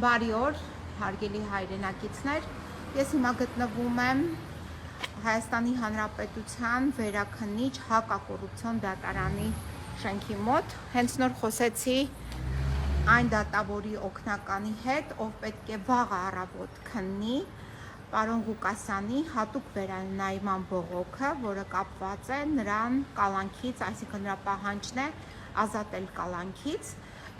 Բարի օր, հարգելի հայրենակիցներ, ես հիմա գտնվում եմ Հայաստանի Հանրապետության վերաքննիչ հակակոռուպցիոն դատարանի շենքի մոտ, հենց նոր խոսեցի այն դատավորի օգնականի հետ, ով պետք է վաղ առավոտ քննի պարոն Ղուկասյանի հատուկ վերանայման բողոքը, որը կապված է նրան կալանքից, այսինքն նրա պահանջն է ազատել կալանքից,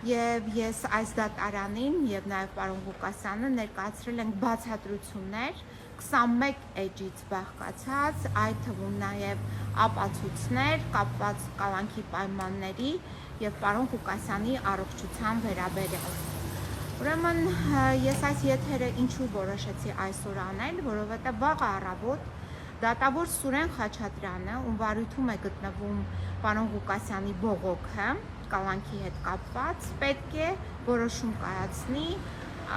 եւ ես այս դատարանին եւ նաեւ պարոն Ղուկասյանը ներկայացրել ենք բացատրություններ 21 էջից բաղկացած, այդ թվում նաեւ ապացույցներ կապված կալանքի պայմանների եւ պարոն Ղուկասյանի առողջության վերաբերյալ։ Ուրեմն ես այս եթերը ինչու որոշեցի այսօր անել, որովհետեւ վաղ առավոտ դատավոր Սուրեն Խաչատրյանը, ում վարույթում է գտնվում պարոն Ղուկասյանի բողոքը կալանքի հետ կապված, պետք է որոշում կայացնի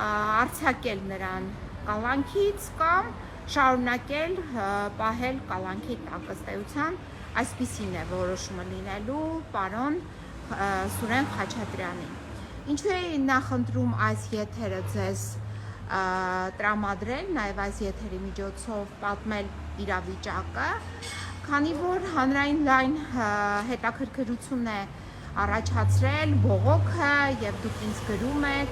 արձակել նրան կալանքից կամ շարունակել պահել կալանքի տակ, ըստ էության այսպիսին է որոշումը լինելու պարոն Սուրեն Խաչատրյանին։ Ինչու է նախընտրում այս եթերը ձեզ տրամադրել, նաև այս եթերի միջոցով պատմել իրավիճակը, քանի որ հանրային լայն հետաքրքրություն է առաջացրել բողոքը եւ դուք ինձ գրում եք,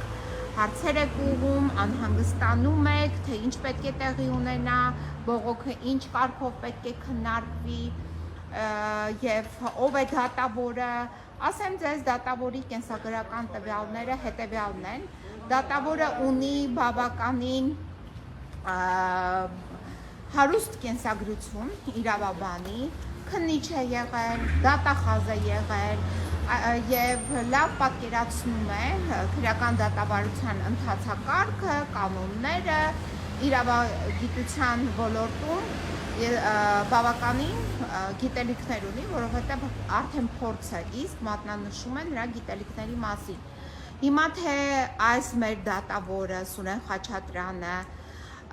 հարցեր եք ուղղում, անհանգստանում եք, թե ինչ պետք է տեղի ունենա, բողոքը ինչ կարգով պետք է քննարկվի եւ ով է դատավորը։ Ասեմ ձեզ, դատավորի կենսագրական տվյալները հետեւյալն են։ Դատավորը ունի բավականին հարուստ կենսագրություն իրավաբանի, քննիչ է եղել, դատախազ է եղել եւ լավ պատկերացնում է քրեական դատավարության ընթացակարգը, կանոնները, իրավագիտության ոլորտում բավականին գիտելիքներ ունի, որովհետեւ արդեն փորձը իսկ մատնանշում է նրա գիտելիքների մասին։ Հիմա թե այս մեր դատավորը Սուրեն Խաչատրյանը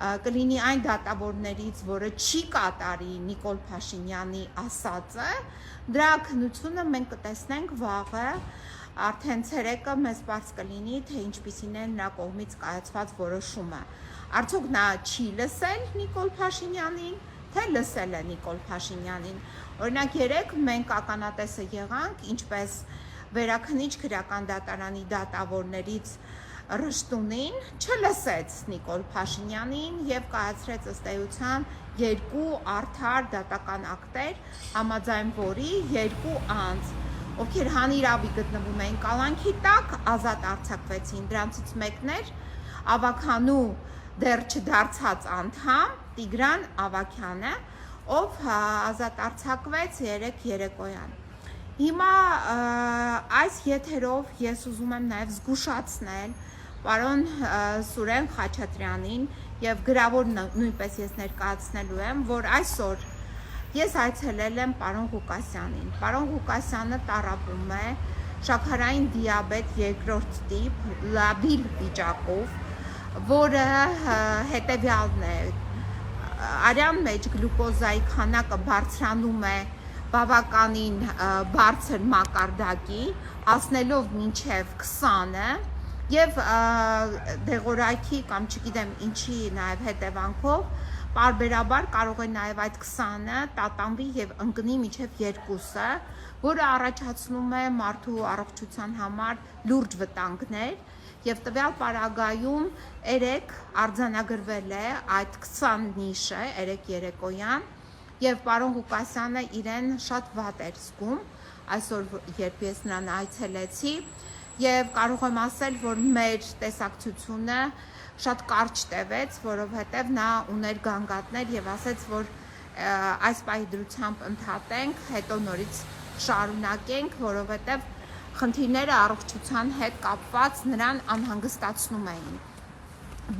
կլինի այն դատավորներից, որը չի կատարի Նիկոլ Փաշինյանի ասածը, դրա քննությունը մենք կտեսնենք վաղը, արդեն ցերեկը մեզ բարձ կլինի, թե ինչպիսին է նրա կողմից կայացված որոշումը։ Արդյոք նա չի լսել Նիկոլ Փաշինյանին, թե լսել է Նիկոլ Փաշինյանին։ Օրինակ երեկ մենք ականատեսը եղանք, ինչպես վերաքննիչ քրեական դատարանի դատավորներից Ռշտունին չլսեց Նիկոլ Փաշինյանին եւ կայացրեց ըստ էության երկու արդար դատական ակտեր, համաձայն որի երկու անձ, ովքեր հանիրավի գտնվում էին կալանքի տակ, ազատ արձակվեցին։ Դրանցից մեկն էր ավագանու դեռ չդարձած անդամ Տիգրան Ավագյանը, ով ազատ արձակվեց երեկ երեկոյան։ Հիմա այս եթերով ես ուզում եմ նաև զգուշացնել պարոն Սուրեն Խաչատրյանին եւ գրավոր նույնպես ես ներկայացնելու եմ, որ այսօր ես այցելել եմ պարոն Ղուկասյանին։ Պարոն Ղուկասյանը տառապում է շաքարային դիաբետ երկրորդ տիպ, լաբիլ վիճակով, որը հետեւյալն է. արյան մեջ գլուկոզայի քանակը բարձրանում է բավականին բարձր մակարդակի, հասնելով մինչև 20-ը եւ դեղորայքի կամ չգիտեմ ինչի նաեւ հետևանքով պարբերաբար կարող է նաեւ այդ 20-ը տատանվի եւ ընկնի մինչեւ 2-ը, որը առաջացնում է մարդու առողջության համար լուրջ վտանգներ եւ տվյալ պարագայում երեք արձանագրվել է այդ 20 նիշը երեք երեկոյան եւ պարոն Ղուկասյանը իրեն շատ վատ էր զգում այսօր, երբ ես նրան այցելեցի եւ կարող եմ ասել, որ մեր տեսակցությունը շատ կարճ տևեց, որովհետեւ նա ուներ գանգատներ եւ ասաց, որ այս պահի դրությամբ ընդհատենք, հետո նորից շարունակենք, որովհետեւ խնդիրները առողջության հետ կապված նրան անհանգստացնում էին։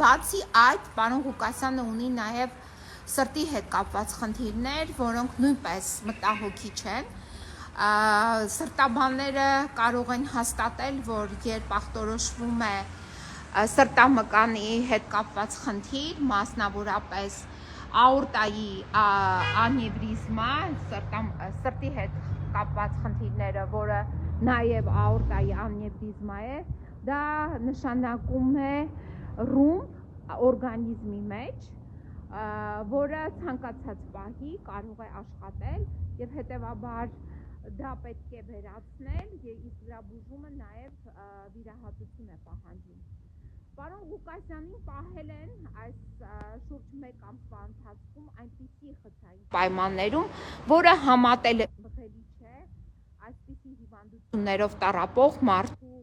Բացի այդ, պարոն Ղուկասյանը ունի նաեւ սրտի հետ կապված խնդիրներ, որոնք նույնպես մտահոգիչ չեն։ Սրտաբանները կարող են հաստատել, որ երբ ախտորոշվում է սրտամկանի հետ կապված խնդիր, մասնավորապես աորտայի անևրիզմա, սրտի հետ կապված խնդիրները, որը նաև աորտայի անևրիզմա է, դա նշանակում է ռումբ օրգանիզմի մեջ, որը ցանկացած պահի կարող է աշխատել եւ հետեւաբար դա պետք է վերացնել եւ իսկ դրա բուժումը նաեւ վիրահատություն է պահանջում։ Պարոն Ղուկասյանին պահել են այս շուրջ 1 ամսվա ընթացքում այնպիսի խցային պայմաններում, որը համատել բխելի չէ այսպիսի հիվանդություններով տառապող մարդու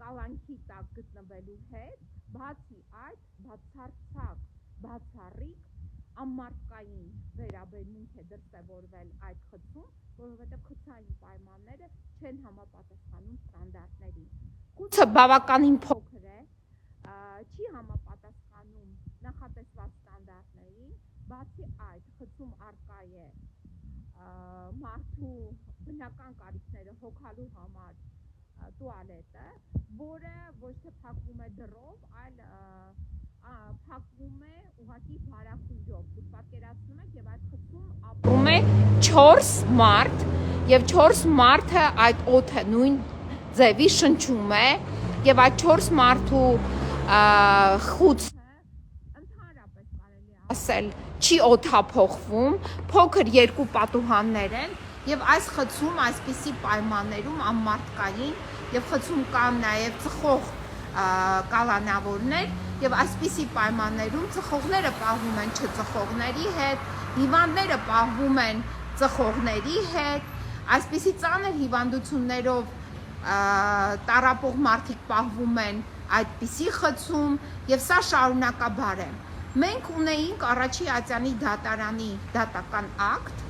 կալանքի տակ գտնվելու հետ, բացի այդ, բացարձակ, բացառիկ ամմարտկային վերաբերմունք է դրսևորվել այդ խցում, որովհետև խցային պայմանները չեն համապատասխանում ստանդարտներին։ Խուցը բավականին փոքր է, չի համապատասխանում նախատեսված ստանդարտներին, բացի այդ, խցում առկա է մարդու բնական կարիքները հոգալու համար տուալետը, որը ոչ թե փակվում է դռով, այլ փակվում է ուղղակի բարախույրով։ Դուք պատկերացնում եք, եւ այդ խցում ապրում է 4 մարդ, եւ 4 մարդը այդ օդը նույն ձևի շնչում է, եւ այդ 4 մարդու խուցը ընդհանրապես կարելի է ասել չի օդափոխվում, փոքր 2 պատուհաններ են, եւ այս խցում այսպիսի պայմաններում ամմարտկային եւ խցում կան նաեւ ծխող կալանավորներ եւ այսպիսի պայմաններում ծխողները պահվում են չծխողների հետ, հիվանդները պահվում են ծխողների հետ, այսպիսի ծանր հիվանդություններով տառապող մարդիկ պահվում են այդպիսի խցում եւ սա շարունակաբար է։ Մենք ունեինք Առաջի Ատյանի դատարանի դատական ակտ,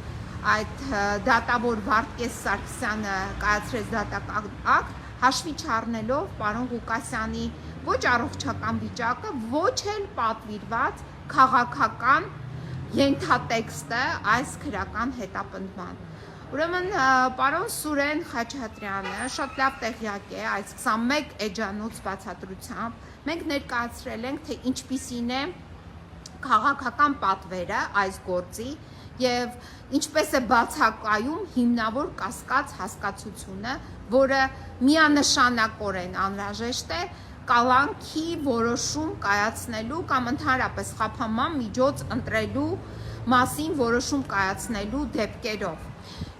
այդ դատավոր Վարդգես Սարգսյանը կայացրեց դատական ակտ, հաշվի չառնելով պարոն Ղուկասյանի ոչ առողջական վիճակը, ոչ էլ պատվիրված քաղաքական ենթատեքստը այս քրական հետապնդման։ Ուրեմն պարոն Սուրեն Խաչատրյանը շատ լավ տեղյակ է այս 21 էջանոց բացատրությամբ, մենք ներկայացրել ենք, թե ինչպիսին է քաղաքական պատվերը այս գործի եւ ինչպես է բացակայում հիմնավոր կասկած հասկացությունը, որը միանշանակորեն անհրաժեշտ է կալանքի որոշում կայացնելու կամ ընդհանրապես խափանման միջոց ընտրելու մասին որոշում կայացնելու դեպքերով։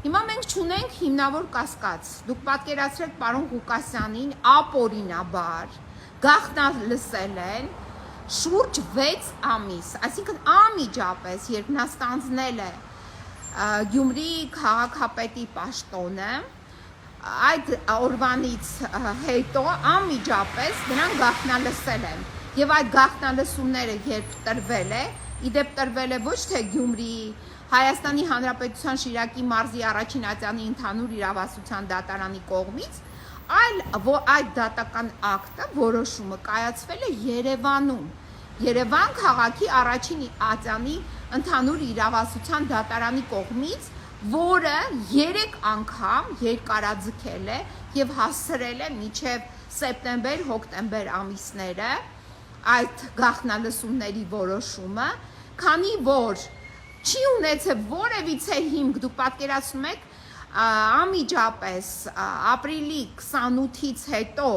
Հիմա մենք չունենք հիմնավոր կասկած։ Դուք պատկերացրեք պարոն Ղուկասյանին ապօրինաբար գաղտնալսել են շուրջ 6 ամիս, այսինքն անմիջապես, երբ նա ստանձնել է Գյումրի քաղաքապետի պաշտոնը, այդ օրվանից հետո անմիջապես նրան գաղտնալսել են եւ այդ գաղտնալսումները երբ տրվել է, իդեպ տրվել է ոչ թե Գյումրիի Հայաստանի Հանրապետության Շիրակի մարզի Առաջին Ատյանի ընդհանուր իրավասության դատարանի կողմից, այլ այդ դատական ակտը որոշումը կայացվել է Երևանում, Երևան քաղաքի Առաջին Ատյանի ընդհանուր իրավասության դատարանի կողմից, որը 3 անգամ երկարաձգել է եւ հասցրել է մինչեւ սեպտեմբեր-հոկտեմբեր ամիսները այդ գաղտնալսումների որոշումը, քանի որ չի ունեցել որևիցե հիմք, դուք պատկերացնում եք, անմիջապես ապրիլի 28-ից հետո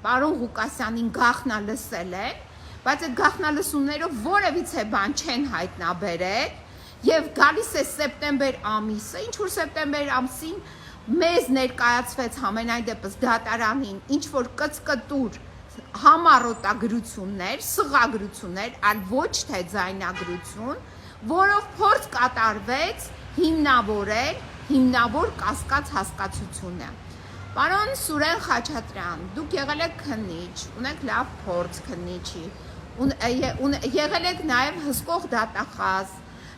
պարոն Ղուկասյանին գաղտնալսել են, բայց այդ գաղտնալսումներով որևիցե բան չեն հայտնաբերել եւ գալիս է սեպտեմբեր ամիսը, ինչ որ սեպտեմբեր ամսին մեզ ներկայացվեց համենայն դեպս դատարանին ինչ որ կծկտուր համառոտագրություններ, սղագրություններ, այլ ոչ թե ձայնագրություն, որով փորձ կատարվեց հիմնավորել հիմնավոր կասկած հասկացությունը։ Պարոն Սուրեն Խաչատրյան, դուք եղել եք քննիչ, ունեք լավ փորձ քննիչի, եղել եք նաև հսկող դատախազ,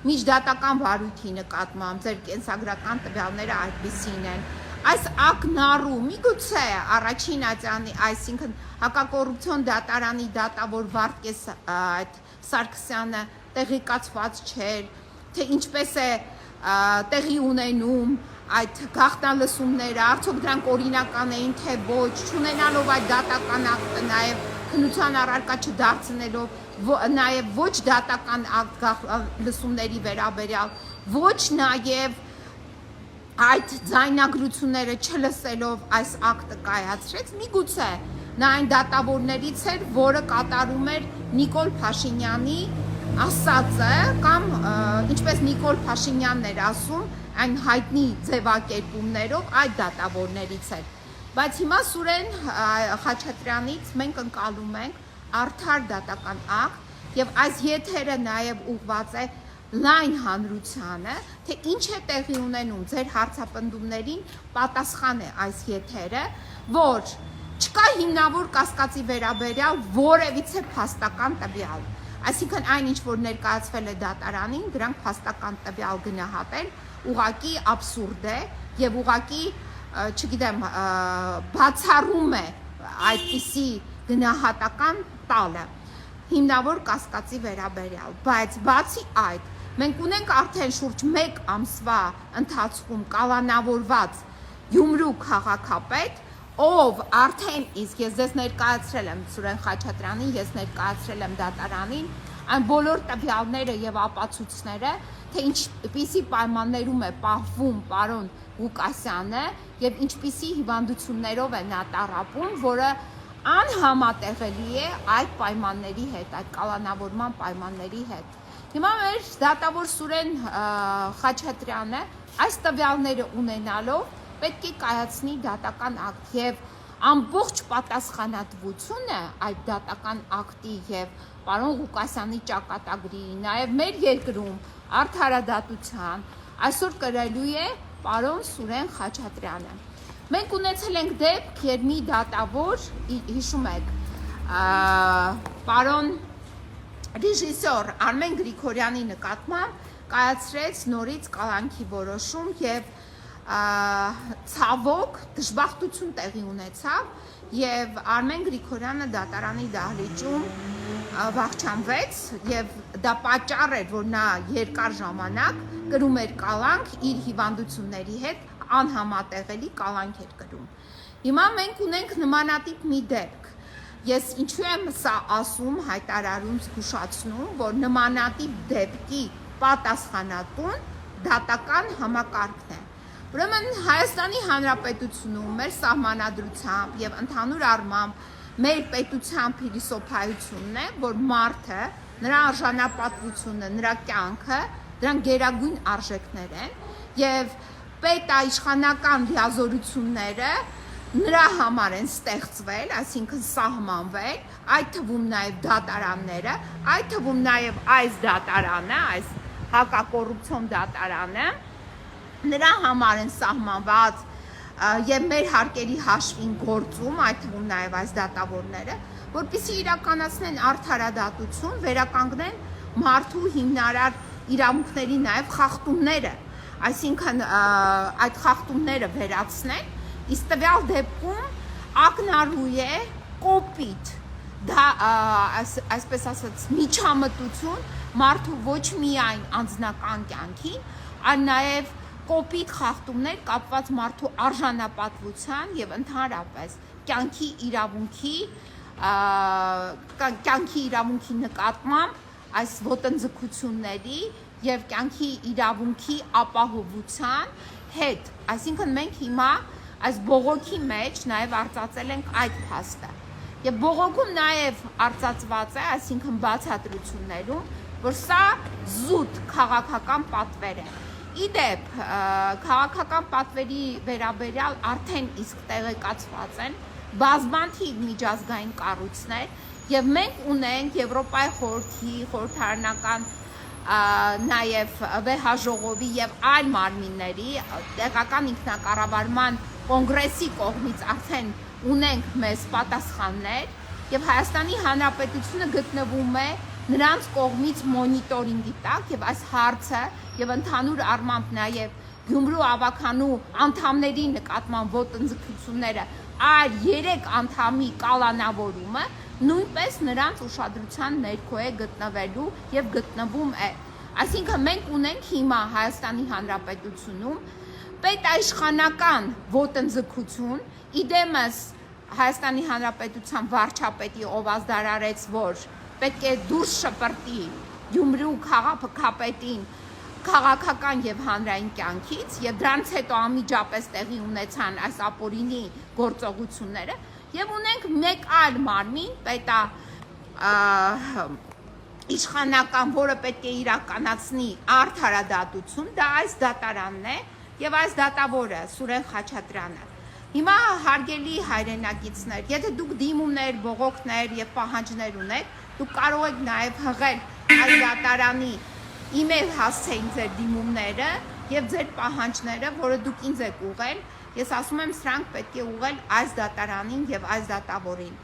միջդատական վարույթի նկատմամբ, ձեր կենսագրական տվյալները այդպիսին են։ Այս ակնառու միգուցե Առաջին Ատյանի, այսինքն հակակոռուպցիոն դատարանի դատավոր Վարդգես Սարգսյանը տեղեկացված չէր, թե ինչպես է տեղի ունենում այդ գաղտնալսումները, արդյոք դրանք օրինական էին, թե ոչ, չունենալով այդ դատական ակտը, նաև քննության առարկա չդարձնելով, նաև ոչ դատական ակտ գաղտնալսումների վերաբերյալ, ոչ նաև այդ ձայնագրությունները չլսելով այս ակտը կայացրեց, միգուցե նա այն դատավորներից էր, որը կատարում էր Նիկոլ Փաշինյանի ասածը, կամ ինչպես Նիկոլ Փաշինյանն էր ասում, այն հայտնի ձևակերպումներով այդ դատավորներից էր։ Բայց հիմա Սուրեն Խաչատրյանից մենք ընկալում ենք արդար դատական ակտ եւ այս եթերը նաեւ ուղղված է լայն հանրությանը, թե ինչ է տեղի ունենում ձեր հարցապնդումներին պատասխան է այս եթերը, որ չկա հիմնավոր կասկածի վերաբերյալ որևիցե փաստական տվյալ։ Այսինքն այն ինչ որ ներկայացվել է դատարանին, դրանք փաստական տվյալ գնահատել ուղղակի աբսուրդ է եւ ուղղակի, չգիտեմ, բացառում է այդպիսի գնահատական տալը հիմնավոր կասկածի վերաբերյալ, բայց բացի այդ մենք ունենք արդեն շուրջ 1 ամսվա ընթացքում կալանավորված Գյումրու քաղաքապետ, ով արդեն իսկ ես ձեզ ներկայացրել եմ Սուրեն Խաչատրյանին, ես ներկայացրել եմ դատարանին այն բոլոր տվյալները եւ ապացույցները, թե ինչպիսի պայմաններում է պահվում պարոն Ղուկասյանը եւ ինչպիսի հիվանդություններով է նա տառապում, որը անհամատեղելի է այդ պայմանների հետ, այդ կալանավորման պայմանների հետ։ Հիմա մեր դատավոր Սուրեն Խաչատրյանը այս տվյալները ունենալով պետք է կայացնի դատական ակտ եւ ամբողջ պատասխանատվությունը այդ դատական ակտի եւ պարոն Ղուկասյանի ճակատագրի, նաեւ մեր երկրում արդարադատության այսօր կրելու է պարոն Սուրեն Խաչատրյանը։ Մենք ունեցել ենք դեպք, երբ մի դատավոր, հիշում եք, պարոն ռեժիսոր Արմեն Գրիգորյանի նկատմամբ կայացրեց նորից կալանքի որոշում եւ ցավոք դժբախտություն տեղի ունեցավ եւ Արմեն Գրիգորյանը դատարանի դահլիճում վախճանվեց եւ դա պատճառ էր, որ նա երկար ժամանակ կրում էր կալանք իր հիվանդությունների հետ, անհամատեղելի կալանք էր կրում։ Հիմա մենք ունենք նմանատիպ մի դեպք։ Ես ինչու եմ սա ասում, հայտարարում, զգուշացնում, որ նմանատիպ դեպքի պատասխանատուն դատական համակարգն է։ Ուրեմն Հայաստանի Հանրապետությունում մեր սահմանադրությամբ եւ ընդհանուր առմամբ մեր պետության փիլիսոփայությունն է, որ մարդը, նրա արժանապատվությունը, նրա կյանքը, դրանք գերագույն արժեքներ են եւ պետաիշխանական լիազորությունները նրա համար են ստեղծվել, այսինքն սահմանվել, այդ թվում նաև դատարանները, այդ թվում նաև այս դատարանը, այս հակակոռուպցիոն դատարանը, նրա համար են սահմանված եւ մեր հարկերի հաշվին գործում, այդ թվում նաև այս դատավորները, որպեսզի իրականացնեն արդարադատություն, վերականգնեն մարդու հիմնարար իրավունքների նաև խախտումները, այսինքն այդ խախտումները վերացնեն, իսկ տվյալ դեպքում ակնառու է կոպիտ, դա այսպես ասած միջամտություն մարդու ոչ միայն անձնական կյանքին, այլ նաև կոպիտ խախտումներ կապված մարդու արժանապատվության եւ ընդհանրապես կյանքի իրավունքի նկատմամբ այս ոտնձգությունների եւ կյանքի իրավունքի ապահովության հետ, այսինքն մենք հիմա այս բողոքի մեջ նաև արծացել ենք այդ փաստը եւ բողոքում նաև արծացված է, այսինքն բացատրություններում, որ սա զուտ քաղաքական պատվեր է։ Իդեպ քաղաքական պատվերի վերաբերյալ արդեն իսկ տեղեկացված են բազմաթիվ միջազգային կառույցներ եւ մենք ունենք Եվրոպայի խորհրդի, խորհրդարանական նաև վեհաժողովի եւ այլ մարմինների տեղական ինքնակառավարման կոնգրեսի կողմից արդեն ունենք մեզ պատասխաններ եւ Հայաստանի Հանրապետությունը գտնվում է նրանց կողմից մոնիտորինգի տակ եւ այս հարցը եւ ընդհանուր առմամբ նաեւ Գյումրու ավականու անդամների նկատմամբ ոտնձգությունները այլ 3 անդամի կալանավորումը նույնպես նրանց ուշադրության ներքո է գտնվելու եւ գտնվում է։ Այսինքն մենք ունենք հիմա Հայաստանի Հանրապետությունում պետաիշխանական ոտնձգություն, իդեմս Հայաստանի Հանրապետության վարչապետի ով ազդարարեց, որ պետք է դուրս շպրտի Գյումրու քաղաքապետին քաղաքական եւ հանրային կյանքից եւ դրանից հետո անմիջապես տեղի ունեցան այս ապօրինի գործողությունները եւ ունենք մեկ այլ մարմին պետա իշխանական, որը պետք է իրականացնի արդարադատություն, դա այս դատարանն է եւ այս դատավորը Սուրեն Խաչատրյանը։ Հիմա հարգելի հայրենակիցներ, եթե դուք դիմումներ, բողոքներ եւ պահանջներ ունեք, դուք կարող եք նաեւ հղել այս դատարանի email հասցեին ձեր դիմումները եւ ձեր պահանջները, որը դուք ինձ եք ուղղել, ես ասում եմ սրանք պետք է ուղղել այս դատարանին եւ այս դատավորին։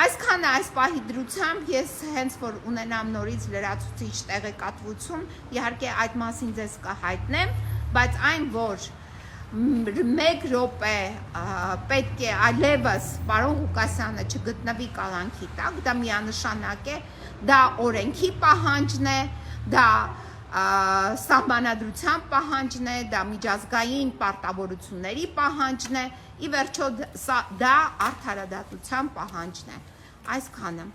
Այսքանը այս պահի դրությամբ ես հենց որ ունենամ նորից լրացուցիչ տեղեկատվություն, իհարկե այդ մասին ձեզ կհայտնեմ, բայց այն որ 1 րոպե պետք է այլևս պարոն Ղուկասյանը չգտնվի կալանքի տակ, դա միանշանակ է, դա օրենքի պահանջն է, դա սահմանադրության պահանջն է, դա միջազգային պարտավորությունների պահանջն է, ի վերջո դա արդարադատության պահանջն է, այսքանը։